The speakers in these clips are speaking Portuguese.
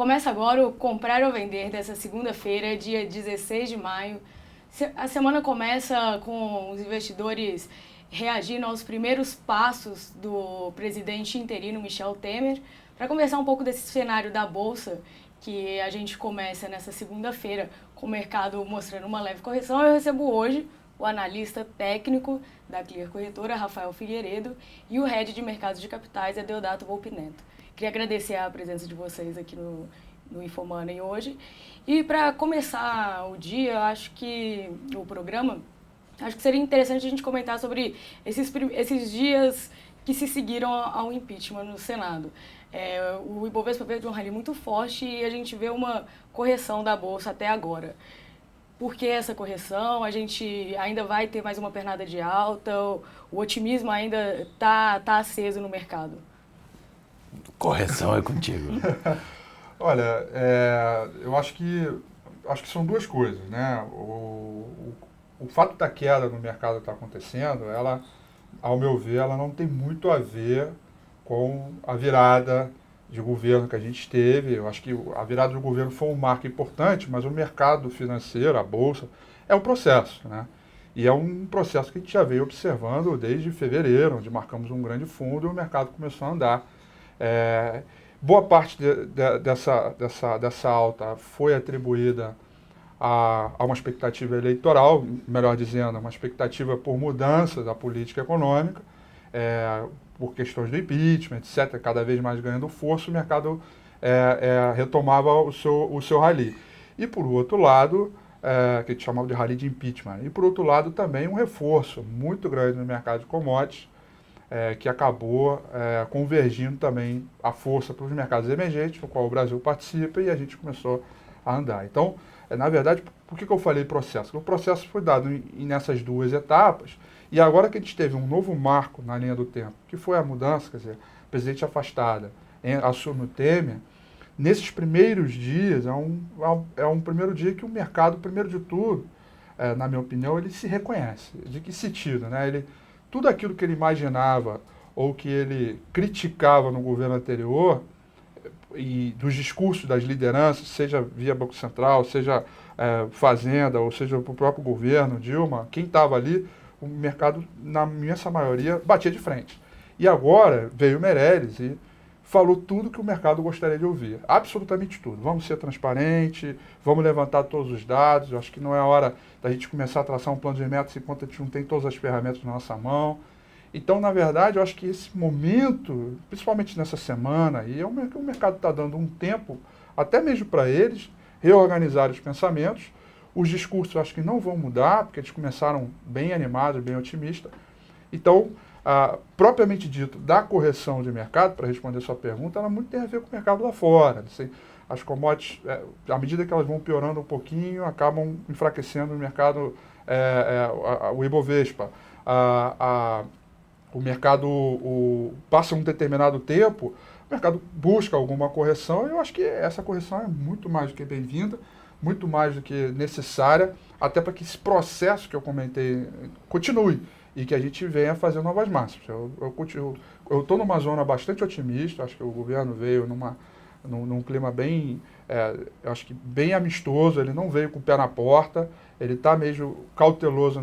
Começa agora o Comprar ou Vender dessa segunda-feira, dia 16 de maio. A semana começa com os investidores reagindo aos primeiros passos do presidente interino Michel Temer. Para conversar um pouco desse cenário da Bolsa, que a gente começa nessa segunda-feira com o mercado mostrando uma leve correção, eu recebo hoje o analista técnico da Clear Corretora, Rafael Figueiredo, e o head de mercados de capitais, Adeodato Volpi Neto. Queria agradecer a presença de vocês aqui no InfoMoney hoje. E para começar o dia, acho que o programa, acho que seria interessante a gente comentar sobre esses dias que se seguiram ao impeachment no Senado. O Ibovespa veio de um rally muito forte e a gente vê uma correção da Bolsa até agora. Por que essa correção? A gente ainda vai ter mais uma pernada de alta? O otimismo ainda está aceso no mercado? Correção é contigo. Olha, eu acho que são duas coisas, né? O fato da queda no mercado estar acontecendo, ela, ao meu ver, ela não tem muito a ver com a virada de governo que a gente teve. Eu acho que a virada do governo foi um marco importante, mas o mercado financeiro, a Bolsa, é um processo, né? E é um processo que a gente já veio observando desde fevereiro, onde marcamos um grande fundo e o mercado começou a andar. Boa parte dessa alta foi atribuída a uma expectativa eleitoral, melhor dizendo, uma expectativa por mudança da política econômica, por questões do impeachment, etc., cada vez mais ganhando força, o mercado retomava o seu rally. E por outro lado, que a gente chamava de rally de impeachment, e por outro lado também um reforço muito grande no mercado de commodities, que acabou convergindo também a força para os mercados emergentes, no qual o Brasil participa, e a gente começou a andar. Então, na verdade, por que eu falei processo? Porque o processo foi dado nessas duas etapas, e agora que a gente teve um novo marco na linha do tempo, que foi a mudança, quer dizer, presidente afastada, assume o Temer, nesses primeiros dias, é um primeiro dia que o mercado, primeiro de tudo, na minha opinião, ele se reconhece. De que sentido, né? Tudo aquilo que ele imaginava ou que ele criticava no governo anterior, e dos discursos das lideranças, seja via Banco Central, seja Fazenda, ou seja para o próprio governo, Dilma, quem estava ali, o mercado, na imensa maioria, batia de frente. E agora veio o Meirelles e falou tudo que o mercado gostaria de ouvir. Absolutamente tudo. Vamos ser transparentes, vamos levantar todos os dados. Eu acho que não é hora da gente começar a traçar um plano de metas enquanto a gente não tem todas as ferramentas na nossa mão. Então, na verdade, eu acho que esse momento, principalmente nessa semana, e o mercado está dando um tempo, até mesmo para eles, reorganizar os pensamentos. Os discursos eu acho que não vão mudar, porque eles começaram bem animados, bem otimistas. Então, propriamente dito, da correção de mercado, para responder a sua pergunta, ela muito tem a ver com o mercado lá fora. Assim, as commodities, à medida que elas vão piorando um pouquinho, acabam enfraquecendo o mercado, o Ibovespa. O mercado passa um determinado tempo, o mercado busca alguma correção, e eu acho que essa correção é muito mais do que bem-vinda, muito mais do que necessária, até para que esse processo que eu comentei continue e que a gente venha fazer novas máximas. Eu estou numa zona bastante otimista, acho que o governo veio num clima bem, eu acho que bem amistoso, ele não veio com o pé na porta, ele está meio cauteloso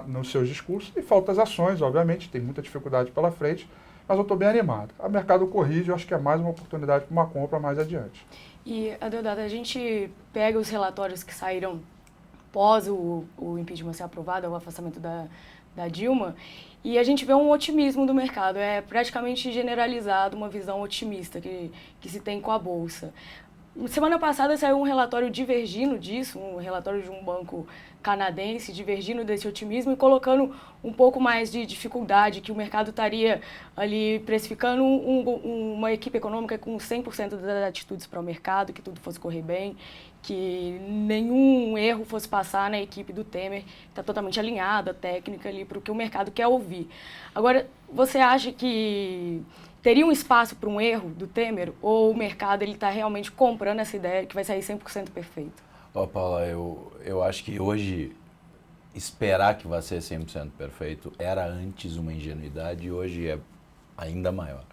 nos seus discursos, e falta as ações, obviamente, tem muita dificuldade pela frente, mas eu estou bem animado. O mercado corrige, eu acho que é mais uma oportunidade para uma compra mais adiante. E, Adeodato, a gente pega os relatórios que saíram pós o impeachment ser aprovado, o afastamento da Dilma, e a gente vê um otimismo do mercado, é praticamente generalizado uma visão otimista que se tem com a Bolsa. Semana passada saiu um relatório divergindo disso, um relatório de um banco canadense divergindo desse otimismo e colocando um pouco mais de dificuldade, que o mercado estaria ali precificando uma equipe econômica com 100% das atitudes para o mercado, que tudo fosse correr bem, que nenhum erro fosse passar na equipe do Temer, está totalmente alinhada, técnica ali, para o que o mercado quer ouvir. Agora, você acha que teria um espaço para um erro do Temer, ou o mercado está realmente comprando essa ideia que vai sair 100% perfeito? Paula, eu acho que hoje esperar que vai ser 100% perfeito era antes uma ingenuidade e hoje é ainda maior.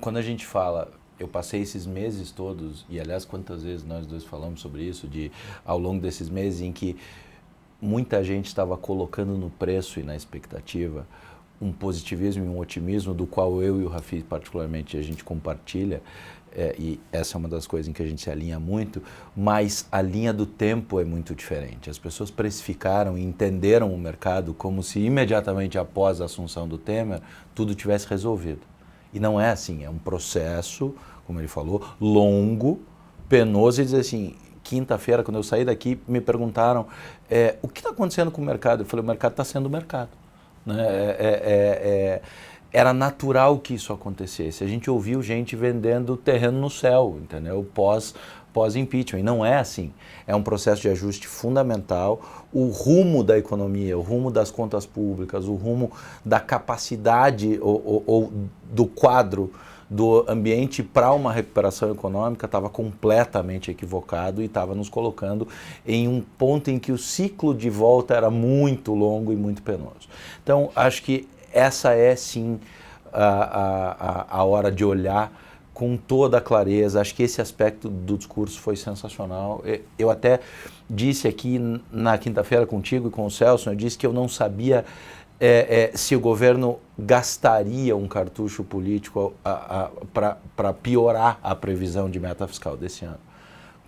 Quando a gente fala eu passei esses meses todos, e aliás, quantas vezes nós dois falamos sobre isso, ao longo desses meses em que muita gente estava colocando no preço e na expectativa um positivismo e um otimismo do qual eu e o Rafi particularmente a gente compartilha, e essa é uma das coisas em que a gente se alinha muito, mas a linha do tempo é muito diferente. As pessoas precificaram e entenderam o mercado como se imediatamente após a assunção do Temer tudo tivesse resolvido. E não é assim, é um processo, como ele falou, longo, penoso, e dizer assim, quinta-feira, quando eu saí daqui, me perguntaram o que está acontecendo com o mercado? Eu falei, o mercado está sendo o mercado. Né? Era natural que isso acontecesse. A gente ouviu gente vendendo terreno no céu, entendeu? Pós-impeachment. E não é assim. É um processo de ajuste fundamental. O rumo da economia, o rumo das contas públicas, o rumo da capacidade ou do quadro do ambiente para uma recuperação econômica estava completamente equivocado e estava nos colocando em um ponto em que o ciclo de volta era muito longo e muito penoso. Então, acho que essa é, sim, a hora de olhar com toda a clareza. Acho que esse aspecto do discurso foi sensacional. Eu até disse aqui na quinta-feira contigo e com o Celso, eu disse que eu não sabia se o governo gastaria um cartucho político para piorar a previsão de meta fiscal desse ano.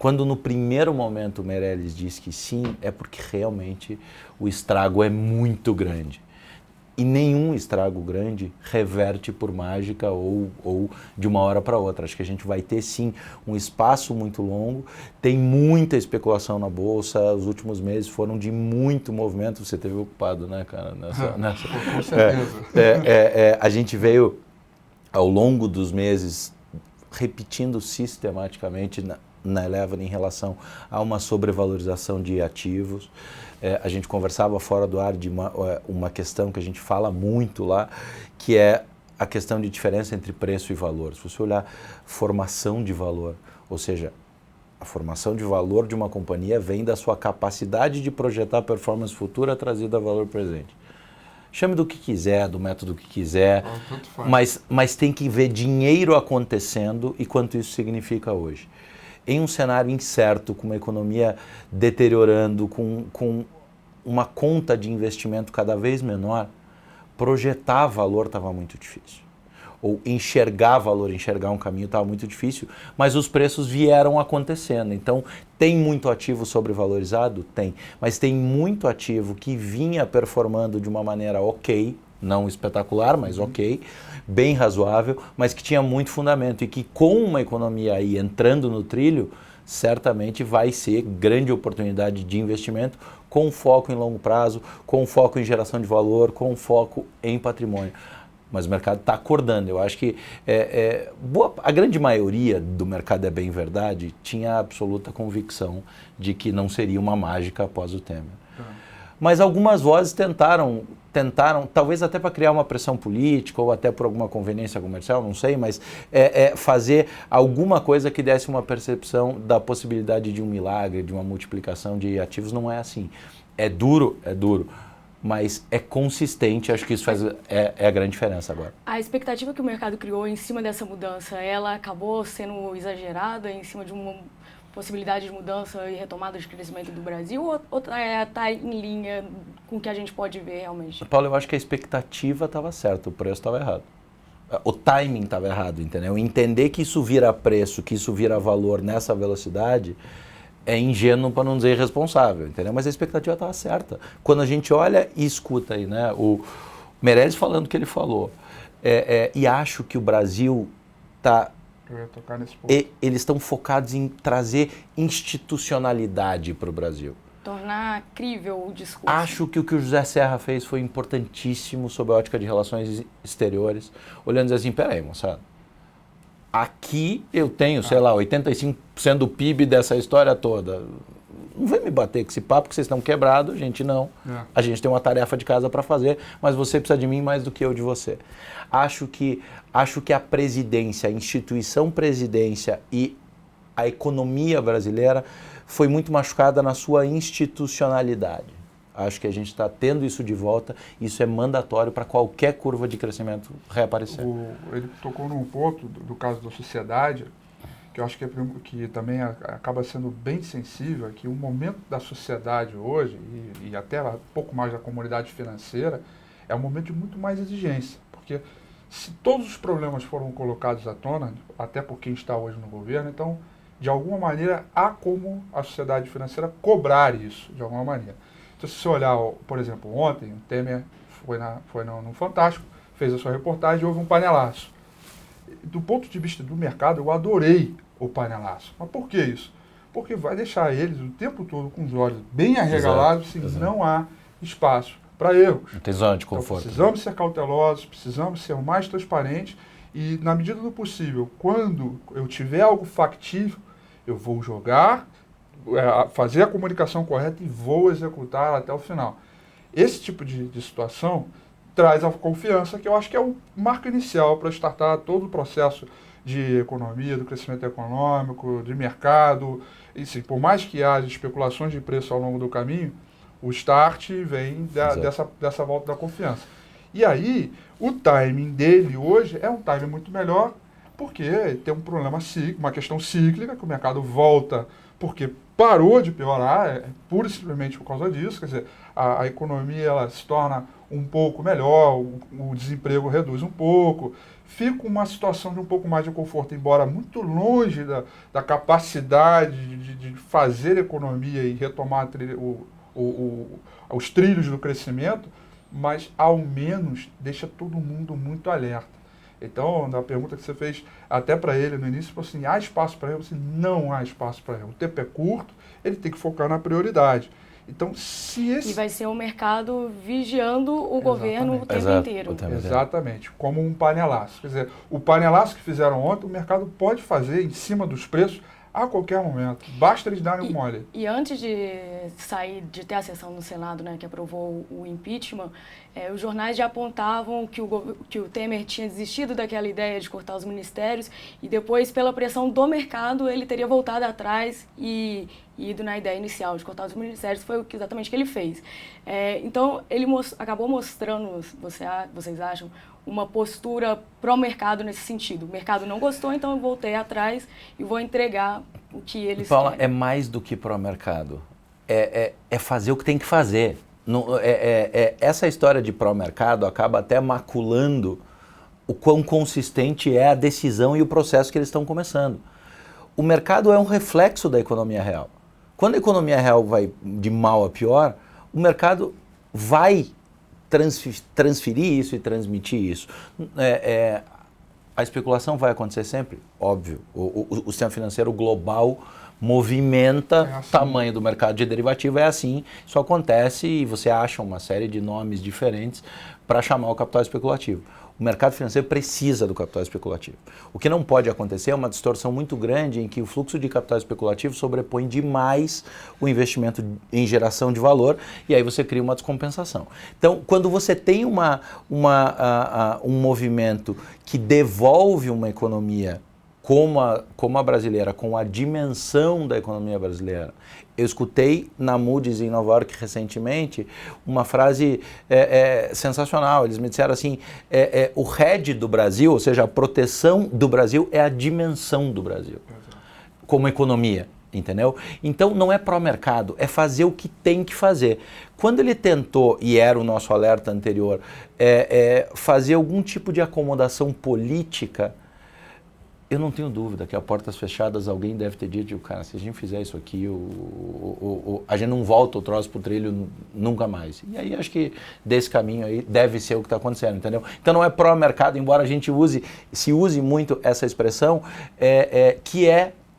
Quando no primeiro momento o Meirelles disse que sim, é porque realmente o estrago é muito grande. E nenhum estrago grande reverte por mágica ou de uma hora para outra. Acho que a gente vai ter, sim, um espaço muito longo. Tem muita especulação na Bolsa. Os últimos meses foram de muito movimento. Você esteve ocupado, né, cara? Com certeza. A gente veio, ao longo dos meses, repetindo sistematicamente na Eleven em relação a uma sobrevalorização de ativos. A gente conversava fora do ar de uma questão que a gente fala muito lá, que é a questão de diferença entre preço e valor. Se você olhar formação de valor, ou seja, a formação de valor de uma companhia vem da sua capacidade de projetar performance futura trazida a valor presente. Chame do que quiser, do método que quiser, mas tem que ver dinheiro acontecendo e quanto isso significa hoje. Em um cenário incerto, com uma economia deteriorando, com uma conta de investimento cada vez menor, projetar valor estava muito difícil. Ou enxergar valor, enxergar um caminho estava muito difícil, mas os preços vieram acontecendo. Então, tem muito ativo sobrevalorizado? Tem. Mas tem muito ativo que vinha performando de uma maneira ok, não espetacular, mas ok, bem razoável, mas que tinha muito fundamento e que com uma economia aí entrando no trilho, certamente vai ser grande oportunidade de investimento com foco em longo prazo, com foco em geração de valor, com foco em patrimônio. Mas o mercado está acordando. Eu acho que a grande maioria do mercado, é bem verdade, tinha absoluta convicção de que não seria uma mágica após o Temer. Mas algumas vozes tentaram, talvez até para criar uma pressão política ou até por alguma conveniência comercial, não sei, mas fazer alguma coisa que desse uma percepção da possibilidade de um milagre, de uma multiplicação de ativos. Não é assim. É duro, mas é consistente. Acho que isso é a grande diferença agora. A expectativa que o mercado criou em cima dessa mudança, ela acabou sendo exagerada em cima de uma possibilidade de mudança e retomada de crescimento do Brasil, ou está em linha com o que a gente pode ver realmente? Paulo, eu acho que a expectativa estava certa, o preço estava errado. O timing estava errado, entendeu? Entender que isso vira preço, que isso vira valor nessa velocidade, é ingênuo para não dizer irresponsável, entendeu? Mas a expectativa estava certa. Quando a gente olha e escuta aí, né, o Meirelles falando o que ele falou, e acho que o Brasil está... Eu ia tocar nesse ponto. Eles estão focados em trazer institucionalidade para o Brasil. Tornar crível o discurso. Acho que o José Serra fez foi importantíssimo sob a ótica de relações exteriores, olhando e dizer assim, peraí, moçada, aqui eu tenho, sei lá, 85% do PIB dessa história toda. Não vem me bater com esse papo que vocês estão quebrados, a gente não. A gente tem uma tarefa de casa para fazer, mas você precisa de mim mais do que eu de você. Acho que a presidência, a instituição presidência e a economia brasileira foi muito machucada na sua institucionalidade. Acho que a gente está tendo isso de volta, isso é mandatório para qualquer curva de crescimento reaparecer. Ele tocou num ponto do caso da sociedade, que eu acho que também acaba sendo bem sensível, é que o momento da sociedade hoje, e até um pouco mais da comunidade financeira, é um momento de muito mais exigência, porque se todos os problemas foram colocados à tona, até por quem está hoje no governo, então, de alguma maneira, há como a sociedade financeira cobrar isso, de alguma maneira. Então, se você olhar, por exemplo, ontem, o Temer foi no Fantástico, fez a sua reportagem e houve um panelaço. Do ponto de vista do mercado, eu adorei o panelaço. Mas por que isso? Porque vai deixar eles o tempo todo com os olhos bem arregalados, se não há espaço para erros. Não tem zona de conforto. Então, precisamos ser cautelosos, precisamos ser o mais transparentes e, na medida do possível, quando eu tiver algo factível, eu vou jogar, fazer a comunicação correta e vou executar até o final. Esse tipo de situação traz a confiança, que eu acho que é o marco inicial para startar todo o processo de economia, do crescimento econômico, de mercado. E, sim, por mais que haja especulações de preço ao longo do caminho, o start vem dessa volta da confiança. E aí, o timing dele hoje é um timing muito melhor, porque tem um problema cíclico, uma questão cíclica, que o mercado volta porque parou de piorar, pura e simplesmente por causa disso. Quer dizer, a economia ela se torna um pouco melhor, o desemprego reduz um pouco, fica uma situação de um pouco mais de conforto, embora muito longe da capacidade de fazer economia e retomar os trilhos do crescimento, mas ao menos deixa todo mundo muito alerta. Então, na pergunta que você fez até para ele no início, falou assim, há espaço para erro? Não há espaço para erro. O tempo é curto, ele tem que focar na prioridade. Então, E vai ser um mercado vigiando o governo o tempo inteiro. Exatamente, como um panelaço. Quer dizer, o panelaço que fizeram ontem, o mercado pode fazer em cima dos preços a qualquer momento. Basta eles darem um mole. E antes de ter a sessão no Senado, né, que aprovou o impeachment, os jornais já apontavam que o Temer tinha desistido daquela ideia de cortar os ministérios e depois, pela pressão do mercado, ele teria voltado atrás e ido na ideia inicial de cortar os ministérios. Foi exatamente o que ele fez. Então, ele acabou mostrando, vocês acham, uma postura pró-mercado nesse sentido. O mercado não gostou, então eu voltei atrás e vou entregar o que eles Paula, querem. é mais do que pró-mercado. É fazer o que tem que fazer. Não, essa história de pró-mercado acaba até maculando o quão consistente é a decisão e o processo que eles estão começando. O mercado é um reflexo da economia real. Quando a economia real vai de mal a pior, o mercado vai transferir isso e transmitir isso. A especulação vai acontecer sempre, óbvio. O sistema financeiro global movimenta o tamanho do mercado de derivativo, é assim. Isso acontece e você acha uma série de nomes diferentes para chamar o capital especulativo. O mercado financeiro precisa do capital especulativo. O que não pode acontecer é uma distorção muito grande em que o fluxo de capital especulativo sobrepõe demais o investimento em geração de valor e aí você cria uma descompensação. Então, quando você tem um movimento que devolve uma economia como a brasileira, com a dimensão da economia brasileira. Eu escutei na Moody's em Nova York recentemente uma frase sensacional. Eles me disseram assim, o hedge do Brasil, ou seja, a proteção do Brasil é a dimensão do Brasil como economia, entendeu? Então não é pró-mercado, é fazer o que tem que fazer. Quando ele tentou, e era o nosso alerta anterior, fazer algum tipo de acomodação política, eu não tenho dúvida que a portas fechadas alguém deve ter dito, cara, se a gente fizer isso aqui, a gente não volta o troço pro trilho nunca mais. E aí acho que desse caminho aí deve ser o que está acontecendo, entendeu? Então não é pró-mercado, embora a gente se use muito essa expressão, que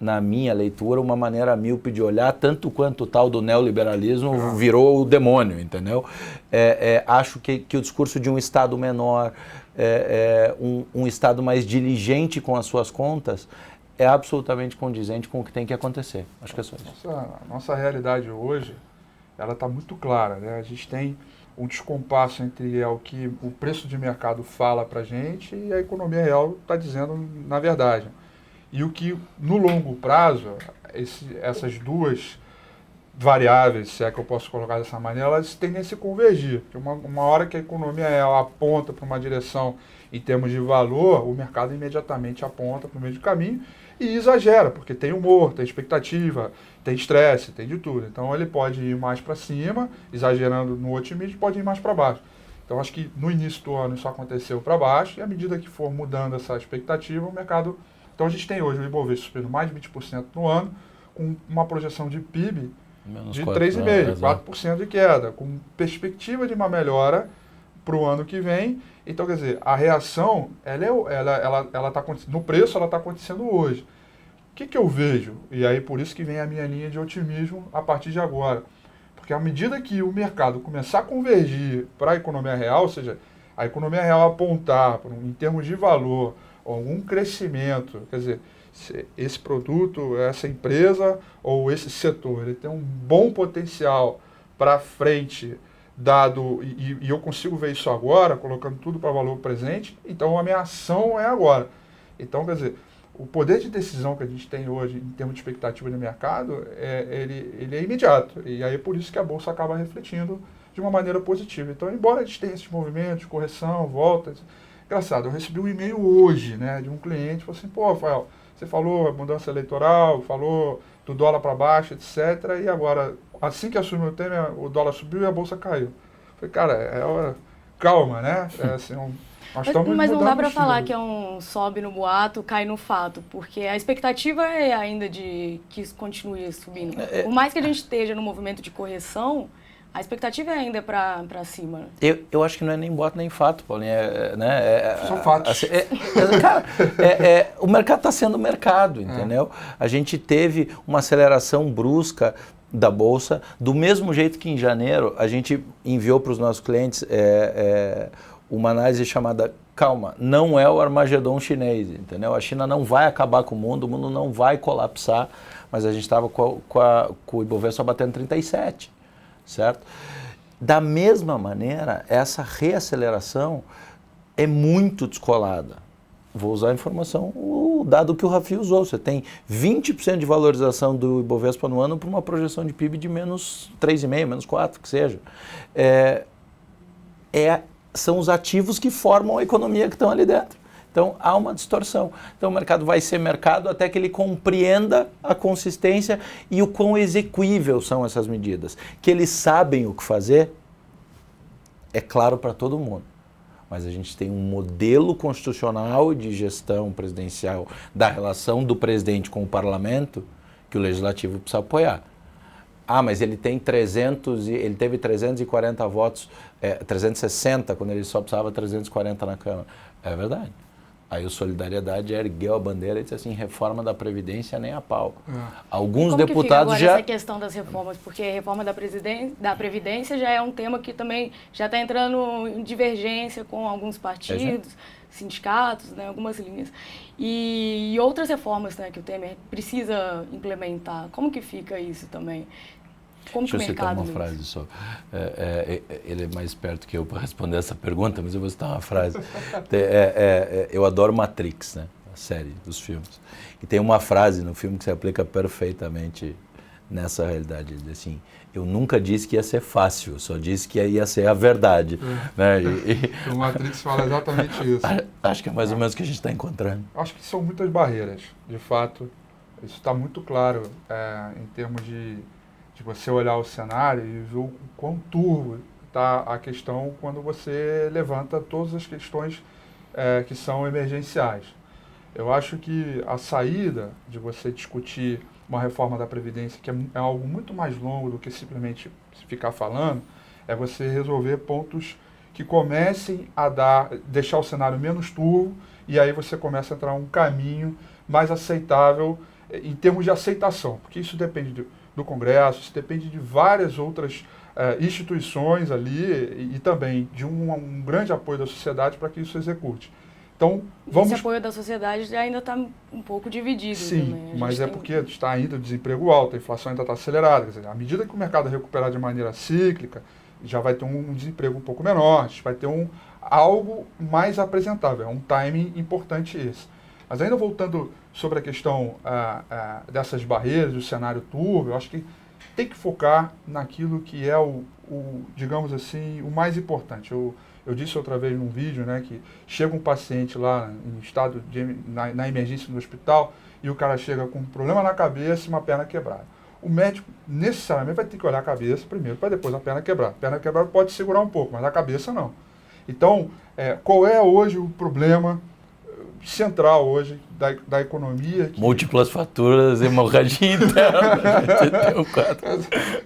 na minha leitura, uma maneira míope de olhar, tanto quanto o tal do neoliberalismo virou o demônio, entendeu? Acho que o discurso de um Estado menor, um Estado mais diligente com as suas contas, é absolutamente condizente com o que tem que acontecer. Acho que é só isso. Nossa realidade hoje, ela está muito clara, né? A gente tem um descompasso entre o que o preço de mercado fala para a gente e a economia real está dizendo na verdade. E o que, no longo prazo, essas duas variáveis, se é que eu posso colocar dessa maneira, elas tendem a se convergir. Porque uma hora que a economia ela aponta para uma direção em termos de valor, o mercado imediatamente aponta para o meio de caminho e exagera, porque tem humor, tem expectativa, tem estresse, tem de tudo. Então ele pode ir mais para cima, exagerando no otimismo, pode ir mais para baixo. Então acho que no início do ano isso aconteceu para baixo, e à medida que for mudando essa expectativa, o mercado... Então a gente tem hoje o Ibovespa subindo mais de 20% no ano, com uma projeção de PIB de 3,5%, 4% de queda, com perspectiva de uma melhora para o ano que vem. Então, quer dizer, a reação, ela tá, no preço, ela está acontecendo hoje. O que eu vejo? E aí, por isso que vem a minha linha de otimismo a partir de agora. Porque à medida que o mercado começar a convergir para a economia real, ou seja, a economia real apontar, em termos de valor, algum crescimento, quer dizer, esse produto, essa empresa ou esse setor, ele tem um bom potencial para frente, dado, e eu consigo ver isso agora, colocando tudo para valor presente, então a minha ação é agora. Então, quer dizer, o poder de decisão que a gente tem hoje em termos de expectativa de mercado, ele é imediato. E aí é por isso que a Bolsa acaba refletindo de uma maneira positiva. Então, embora a gente tenha esses movimentos de correção, voltas, engraçado, eu recebi um e-mail hoje, né, de um cliente, falou assim, pô, Rafael, você falou mudança eleitoral, falou do dólar para baixo, etc. E agora, assim que assumiu o Temer, o dólar subiu e a Bolsa caiu. Falei, cara, calma, né? Assim, mas não dá para falar que é um sobe no boato, cai no fato, porque a expectativa é ainda de que isso continue subindo. Por mais que a gente esteja no movimento de correção, a expectativa é ainda para cima. Eu acho que não é nem boato nem fato, Paulinho. São fatos. Assim, cara, o mercado está sendo mercado, entendeu? A gente teve uma aceleração brusca da Bolsa, do mesmo jeito que em janeiro a gente enviou para os nossos clientes uma análise chamada calma, não é o Armagedon chinês, entendeu? A China não vai acabar com o mundo não vai colapsar, mas a gente estava com o Ibovespa batendo 37. Certo? Da mesma maneira, essa reaceleração é muito descolada. Vou usar a informação, o dado que o Rafi usou. Você tem 20% de valorização do Ibovespa no ano para uma projeção de PIB de menos 3,5%, menos 4%, que seja. São os ativos que formam a economia que estão ali dentro. Então, há uma distorção. Então, o mercado vai ser mercado até que ele compreenda a consistência e o quão execuível são essas medidas. Que eles sabem o que fazer, é claro para todo mundo. Mas a gente tem um modelo constitucional de gestão presidencial da relação do presidente com o parlamento que o legislativo precisa apoiar. Mas ele teve 340 votos, 360, quando ele só precisava 340 na Câmara. É verdade. Aí o Solidariedade ergueu a bandeira e disse assim, reforma da Previdência nem a pau. Alguns como deputados que fica agora já... essa questão das reformas? Porque a reforma da Previdência já é um tema que também já está entrando em divergência com alguns partidos, sindicatos, né, algumas linhas. E outras reformas, né, que o Temer precisa implementar. Como que fica isso também? Como Deixa eu citar uma mesmo? frase só. Ele é mais esperto que eu para responder essa pergunta, mas eu vou citar uma frase. Eu adoro Matrix, né? A série dos filmes. E tem uma frase no filme que se aplica perfeitamente nessa realidade. Ele diz assim, eu nunca disse que ia ser fácil, só disse que ia ser a verdade. Né? O Matrix fala exatamente isso. Acho que é mais ou menos o que a gente está encontrando. Acho que são muitas barreiras, de fato. Isso está muito claro em termos de você olhar o cenário e ver o quão turvo está a questão quando você levanta todas as questões que são emergenciais. Eu acho que a saída de você discutir uma reforma da Previdência, que é algo muito mais longo do que simplesmente ficar falando, é você resolver pontos que comecem a deixar o cenário menos turvo, e aí você começa a entrar um caminho mais aceitável em termos de aceitação, porque isso depende do Congresso, isso depende de várias outras instituições ali e também de um grande apoio da sociedade para que isso se execute. Então, Esse apoio da sociedade ainda está um pouco dividido. Sim, também. mas porque está ainda o desemprego alto, a inflação ainda está acelerada. Quer dizer, à medida que o mercado recuperar de maneira cíclica, já vai ter um desemprego um pouco menor, a gente vai ter algo mais apresentável, é um timing importante esse. Mas ainda voltando sobre a questão dessas barreiras, do cenário turvo, eu acho que tem que focar naquilo que é digamos assim, o mais importante. Eu disse outra vez num vídeo, né, que chega um paciente lá em estado na emergência no hospital e o cara chega com um problema na cabeça e uma perna quebrada. O médico necessariamente vai ter que olhar a cabeça primeiro para depois a perna quebrada. A perna quebrada pode segurar um pouco, mas a cabeça não. Então, qual é hoje o problema central hoje da economia? Múltiplas faturas, hemorragia interna.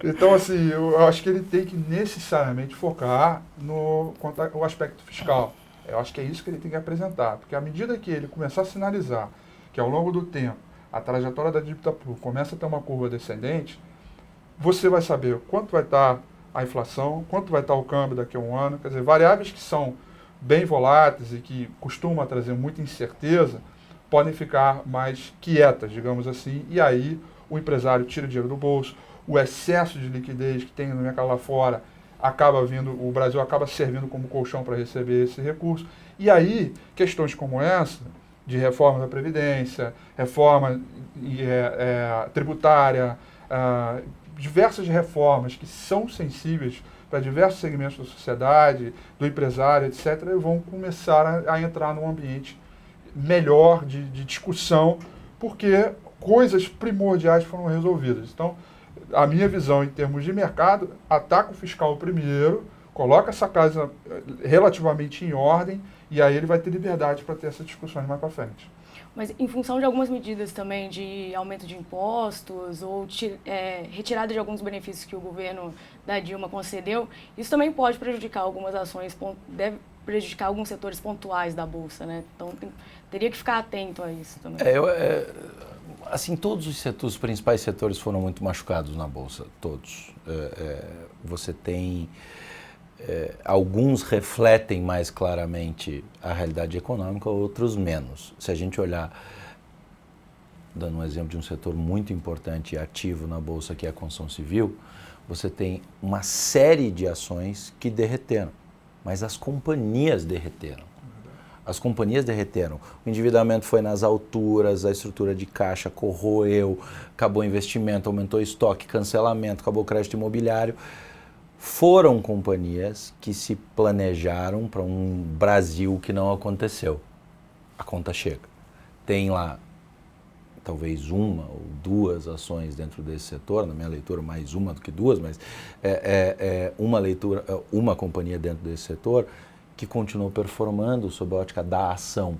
Então, assim, eu acho que ele tem que necessariamente focar no aspecto fiscal. Eu acho que é isso que ele tem que apresentar. Porque à medida que ele começar a sinalizar que ao longo do tempo a trajetória da dívida pública começa a ter uma curva descendente, você vai saber quanto vai estar a inflação, quanto vai estar o câmbio daqui a um ano. Quer dizer, variáveis que são bem voláteis e que costumam trazer muita incerteza, podem ficar mais quietas, digamos assim, e aí o empresário tira o dinheiro do bolso, o excesso de liquidez que tem no mercado lá fora acaba vindo, o Brasil acaba servindo como colchão para receber esse recurso, e aí questões como essa, de reforma da Previdência, reforma tributária, diversas reformas que são sensíveis para diversos segmentos da sociedade, do empresário, etc., vão começar a entrar num ambiente melhor de discussão, porque coisas primordiais foram resolvidas. Então, a minha visão em termos de mercado, ataca o fiscal primeiro, coloca essa casa relativamente em ordem, e aí ele vai ter liberdade para ter essas discussões mais para frente. Mas em função de algumas medidas também de aumento de impostos ou retirada de alguns benefícios que o governo da Dilma concedeu, isso também pode prejudicar algumas ações, deve prejudicar alguns setores pontuais da Bolsa, né? Então teria que ficar atento a isso também. Assim, todos os principais setores foram muito machucados na Bolsa, todos. Você tem... alguns refletem mais claramente a realidade econômica, outros menos. Se a gente olhar, dando um exemplo de um setor muito importante e ativo na Bolsa, que é a construção civil, você tem uma série de ações que derreteram, mas as companhias derreteram. As companhias derreteram. O endividamento foi nas alturas, a estrutura de caixa corroeu, acabou o investimento, aumentou o estoque, cancelamento, acabou o crédito imobiliário. Foram companhias que se planejaram para um Brasil que não aconteceu. A conta chega. Tem lá talvez uma ou duas ações dentro desse setor, na minha leitura mais uma do que duas, mas uma companhia dentro desse setor que continuou performando sob a ótica da ação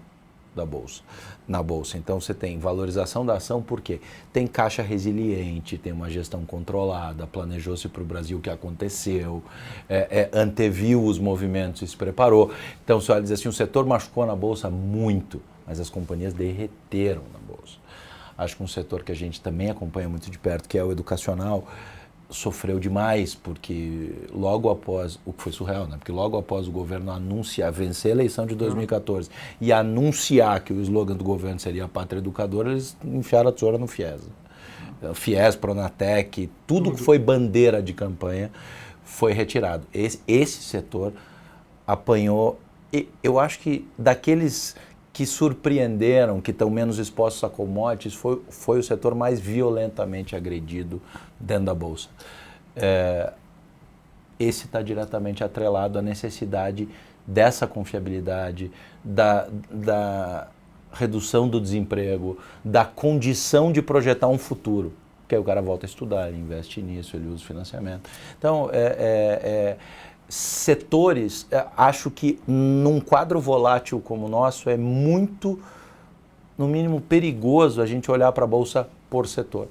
da Bolsa, na Bolsa. Então você tem valorização da ação porque tem caixa resiliente, tem uma gestão controlada, planejou-se para o Brasil o que aconteceu, anteviu os movimentos e se preparou. Então você olha e diz assim, o setor machucou na Bolsa muito, mas as companhias derreteram na Bolsa. Acho que um setor que a gente também acompanha muito de perto, que é o educacional, sofreu demais, porque logo após, o que foi surreal, né? Porque logo após o governo anunciar, vencer a eleição de 2014 e anunciar que o slogan do governo seria a pátria educadora, eles enfiaram a tesoura no FIES. FIES, Pronatec, tudo que foi bandeira de campanha foi retirado. Esse setor apanhou, e eu acho que daqueles que surpreenderam, que estão menos expostos a commodities, foi o setor mais violentamente agredido dentro da Bolsa. Esse está diretamente atrelado à necessidade dessa confiabilidade, da redução do desemprego, da condição de projetar um futuro. Porque aí o cara volta a estudar, ele investe nisso, ele usa o financiamento. Então, setores, acho que num quadro volátil como o nosso é muito, no mínimo, perigoso a gente olhar para a Bolsa por setor.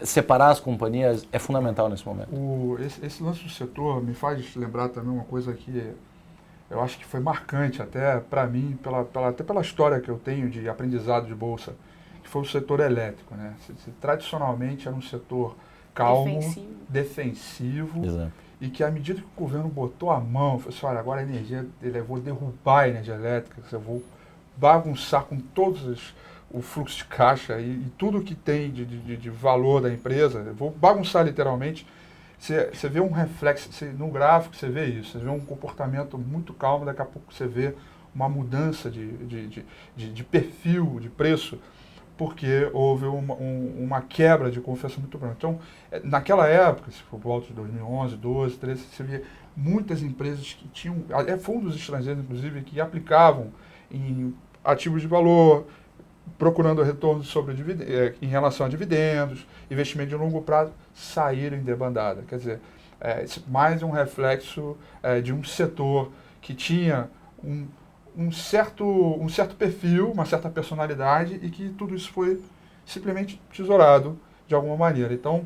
Separar as companhias é fundamental nesse momento. Esse lance do setor me faz lembrar também uma coisa que eu acho que foi marcante até para mim, até pela história que eu tenho de aprendizado de Bolsa, que foi o setor elétrico, né? Tradicionalmente era um setor calmo, defensivo. Exato. E que à medida que o governo botou a mão, falou assim, olha, agora a energia, eu vou derrubar a energia elétrica, eu vou bagunçar com todos o fluxo de caixa e tudo que tem de valor da empresa, eu vou bagunçar literalmente. Você vê um reflexo, no gráfico você vê isso, você vê um comportamento muito calmo, daqui a pouco você vê uma mudança de perfil, de preço, porque houve uma quebra de confiança muito grande. Então, naquela época, se for por volta de 2011, 12, 13, você via muitas empresas que tinham, fundos estrangeiros, inclusive, que aplicavam em ativos de valor, procurando retorno sobre em relação a dividendos, investimento de longo prazo, saíram em debandada. Quer dizer, mais um reflexo de um setor que tinha um certo perfil, uma certa personalidade e que tudo isso foi simplesmente tesourado de alguma maneira. Então,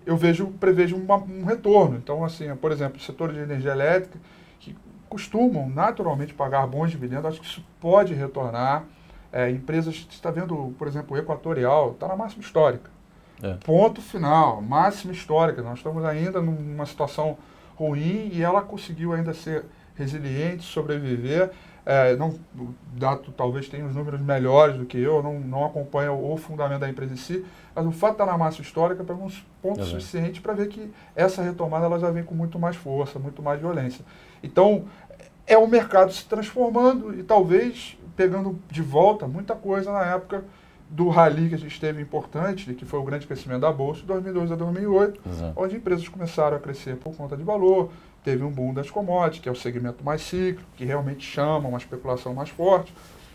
eu prevejo um retorno. Então, assim, por exemplo, o setor de energia elétrica, que costumam naturalmente pagar bons dividendos, acho que isso pode retornar. Empresas, você está vendo, por exemplo, o Equatorial, está na máxima histórica. Ponto final, máxima histórica. Nós estamos ainda numa situação ruim e ela conseguiu ainda ser resiliente, sobreviver. O Dato talvez tenha os números melhores do que eu não acompanho o fundamento da empresa em si, mas o fato de estar na massa histórica pega uns pontos suficientes para ver que essa retomada ela já vem com muito mais força, muito mais violência. Então, é o mercado se transformando e talvez pegando de volta muita coisa na época do rally que a gente teve importante, que foi o grande crescimento da Bolsa de 2002 a 2008, onde empresas começaram a crescer por conta de valor, teve um boom das commodities, que é o segmento mais cíclico, que realmente chama uma especulação mais forte,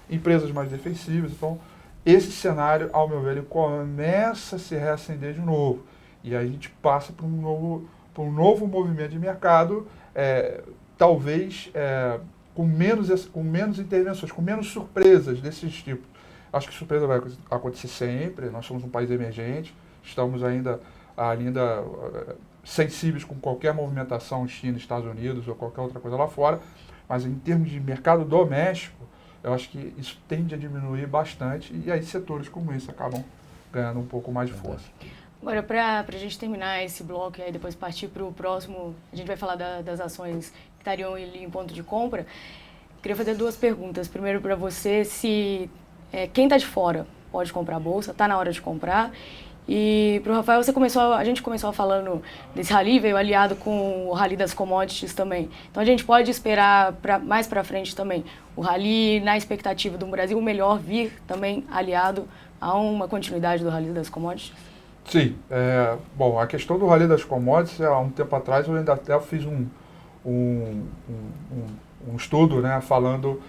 empresas mais defensivas. Então, esse cenário, ao meu ver, ele começa a se reacender de novo. E aí a gente passa para um novo movimento de mercado, talvez com menos intervenções, com menos surpresas desses tipos. Acho que surpresa vai acontecer sempre, nós somos um país emergente, estamos ainda sensíveis com qualquer movimentação China, Estados Unidos ou qualquer outra coisa lá fora, mas em termos de mercado doméstico, eu acho que isso tende a diminuir bastante e aí setores como esse acabam ganhando um pouco mais de força. Agora, para a gente terminar esse bloco e aí depois partir para o próximo, a gente vai falar das ações que estariam ali em ponto de compra. Queria fazer duas perguntas. Primeiro para você, se quem está de fora pode comprar a bolsa, está na hora de comprar. E para o Rafael, a gente começou falando desse rally, veio aliado com o rally das commodities também. Então a gente pode esperar mais para frente também o rally na expectativa do Brasil melhor vir também aliado a uma continuidade do rally das commodities? Sim. Bom, a questão do rally das commodities, há um tempo atrás eu ainda até fiz um estudo, né, falando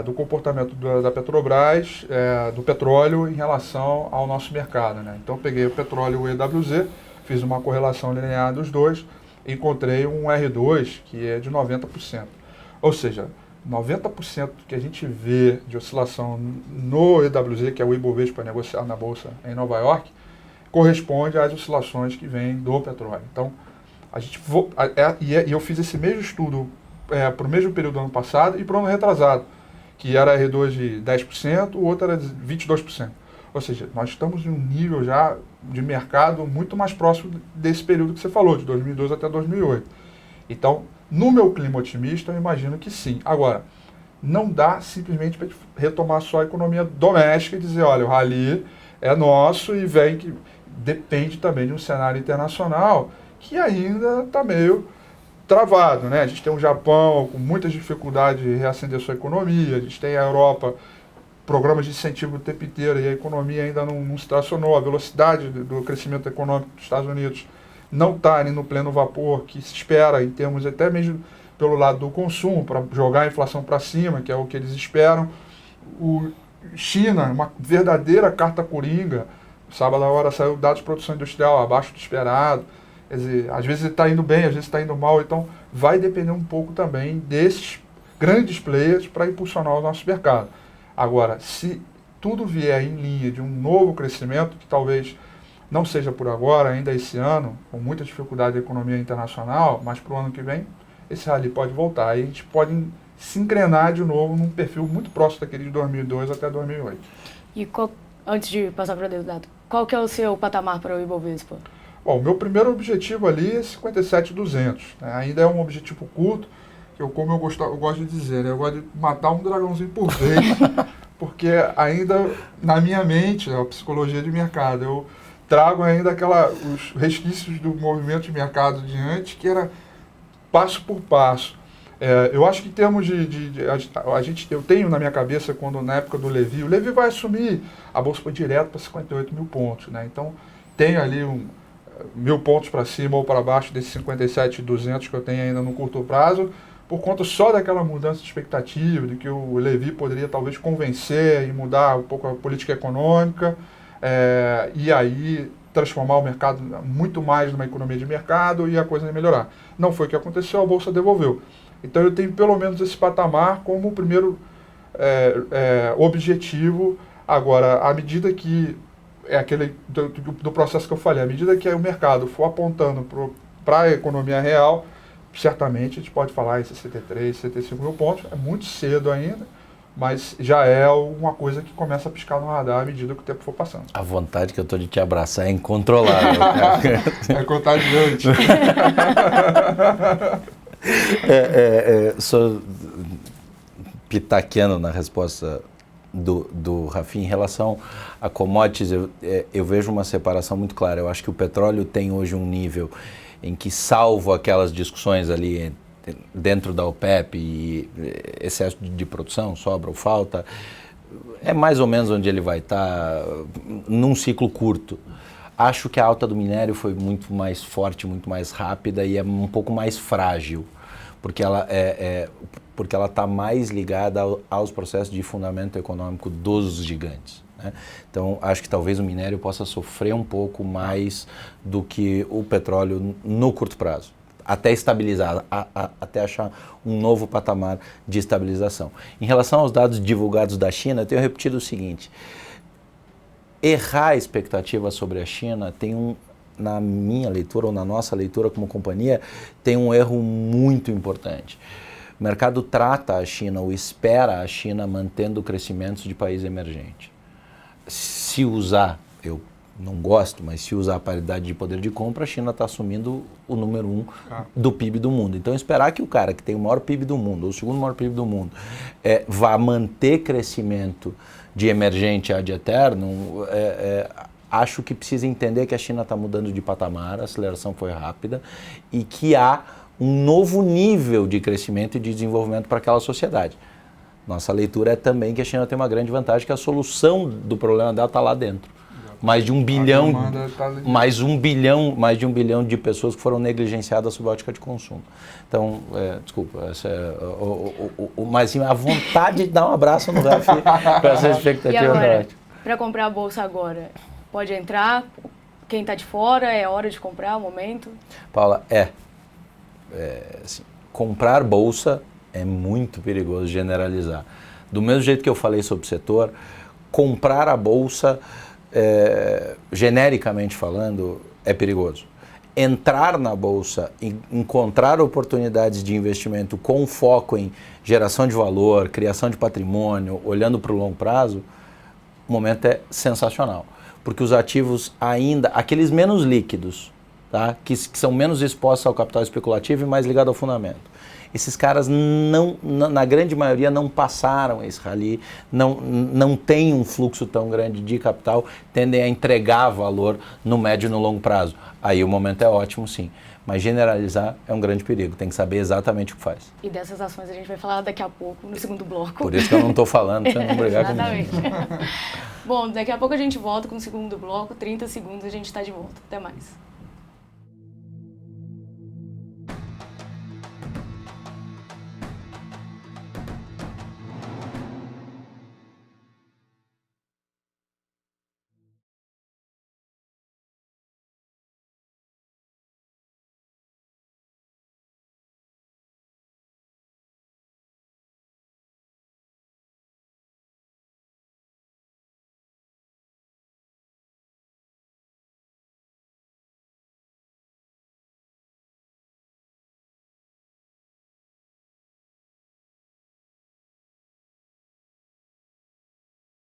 do comportamento da Petrobras, do petróleo em relação ao nosso mercado, né? Então, eu peguei o petróleo e o EWZ, fiz uma correlação linear dos dois, encontrei um R2 que é de 90%. Ou seja, 90% que a gente vê de oscilação no EWZ, que é o Ibovespa negociado na Bolsa em Nova York, corresponde às oscilações que vêm do petróleo. Então, eu fiz esse mesmo estudo para o mesmo período do ano passado e para o ano retrasado, que era R2 de 10%, o outro era de 22%. Ou seja, nós estamos em um nível já de mercado muito mais próximo desse período que você falou, de 2012 até 2008. Então, no meu clima otimista, eu imagino que sim. Agora, não dá simplesmente para retomar só a economia doméstica e dizer, olha, o rally é nosso e que depende também de um cenário internacional que ainda está meio travado, né? A gente tem um Japão com muitas dificuldades de reacender sua economia, a gente tem a Europa, programas de incentivo o tempo inteiro e a economia ainda não se tracionou, a velocidade do crescimento econômico dos Estados Unidos não está ali no pleno vapor que se espera, em termos até mesmo pelo lado do consumo, para jogar a inflação para cima, que é o que eles esperam. China, uma verdadeira carta coringa, sábado agora saiu dados de produção industrial abaixo do esperado. Quer dizer, às vezes está indo bem, às vezes está indo mal, então vai depender um pouco também desses grandes players para impulsionar o nosso mercado. Agora, se tudo vier em linha de um novo crescimento, que talvez não seja por agora, ainda esse ano, com muita dificuldade da economia internacional, mas para o ano que vem, esse rally pode voltar. Aí a gente pode se engrenar de novo num perfil muito próximo daquele de 2002 até 2008. E antes de passar para o Deusdado, qual que é o seu patamar para o Ibovespa? Bom, o meu primeiro objetivo ali é 57,200. Né? Ainda é um objetivo curto, que como eu gosto de dizer, né? Eu gosto de matar um dragãozinho por vez, porque ainda na minha mente, a psicologia de mercado, eu trago ainda os resquícios do movimento de mercado de antes, que era passo por passo. Eu acho que em termos eu tenho na minha cabeça, na época do Levi, o Levi vai assumir, a Bolsa foi direto para 58 mil pontos, né? Então, tem ali 1.000 pontos para cima ou para baixo desses 57.200 que eu tenho ainda no curto prazo, por conta só daquela mudança de expectativa, de que o Levi poderia talvez convencer e mudar um pouco a política econômica, e aí transformar o mercado muito mais numa economia de mercado e a coisa ia melhorar. Não foi o que aconteceu, a Bolsa devolveu. Então eu tenho pelo menos esse patamar como o primeiro objetivo. Agora, à medida que aquele do processo que eu falei, à medida que o mercado for apontando para a economia real, certamente a gente pode falar em 63, 65 mil pontos, é muito cedo ainda, mas já é uma coisa que começa a piscar no radar à medida que o tempo for passando. A vontade que eu estou de te abraçar é incontrolável. É contagiante. Sou pitaquiano na resposta do Rafinha. Em relação a commodities, eu vejo uma separação muito clara. Eu acho que o petróleo tem hoje um nível em que, salvo aquelas discussões ali dentro da OPEP e excesso de produção, sobra ou falta, é mais ou menos onde ele vai estar num ciclo curto. Acho que a alta do minério foi muito mais forte, muito mais rápida e é um pouco mais frágil, porque ela está mais ligada aos processos de fundamento econômico dos gigantes, né? Então, acho que talvez o minério possa sofrer um pouco mais do que o petróleo no curto prazo, até estabilizar, até achar um novo patamar de estabilização. Em relação aos dados divulgados da China, eu tenho repetido o seguinte: errar a expectativa sobre a China na minha leitura ou na nossa leitura como companhia, tem um erro muito importante. O mercado trata a China ou espera a China mantendo crescimentos de país emergente. Se usar, eu não gosto, mas se usar a paridade de poder de compra, a China está assumindo o número 1 do PIB do mundo. Então, esperar que o cara que tem o maior PIB do mundo, ou o segundo maior PIB do mundo, vá manter crescimento de emergente ad eterno, acho que precisa entender que a China está mudando de patamar, a aceleração foi rápida e que há um novo nível de crescimento e de desenvolvimento para aquela sociedade. Nossa leitura é também que a China tem uma grande vantagem, que a solução do problema dela está lá dentro. Mais de 1 bilhão, mais de 1 bilhão de pessoas que foram negligenciadas sob a ótica de consumo. Então, desculpa, mas a vontade de dar um abraço no Rafi para essa expectativa. E agora, para comprar a bolsa agora, pode entrar? Quem está de fora, é hora de comprar, o momento? Paula, assim, comprar bolsa é muito perigoso generalizar. Do mesmo jeito que eu falei sobre o setor, comprar a bolsa, genericamente falando, é perigoso. Entrar na bolsa e encontrar oportunidades de investimento com foco em geração de valor, criação de patrimônio, olhando para o longo prazo, o momento é sensacional. Porque os ativos ainda, aqueles menos líquidos, tá? que são menos expostos ao capital especulativo e mais ligados ao fundamento, esses caras, na grande maioria, não passaram esse rally, não tem um fluxo tão grande de capital, tendem a entregar valor no médio e no longo prazo. Aí o momento é ótimo, sim. Mas generalizar é um grande perigo, tem que saber exatamente o que faz. E dessas ações a gente vai falar daqui a pouco, no segundo bloco. Por isso que eu não estou falando, para você não brigar comigo. Exatamente. Bom, daqui a pouco a gente volta com o segundo bloco, 30 segundos a gente está de volta. Até mais.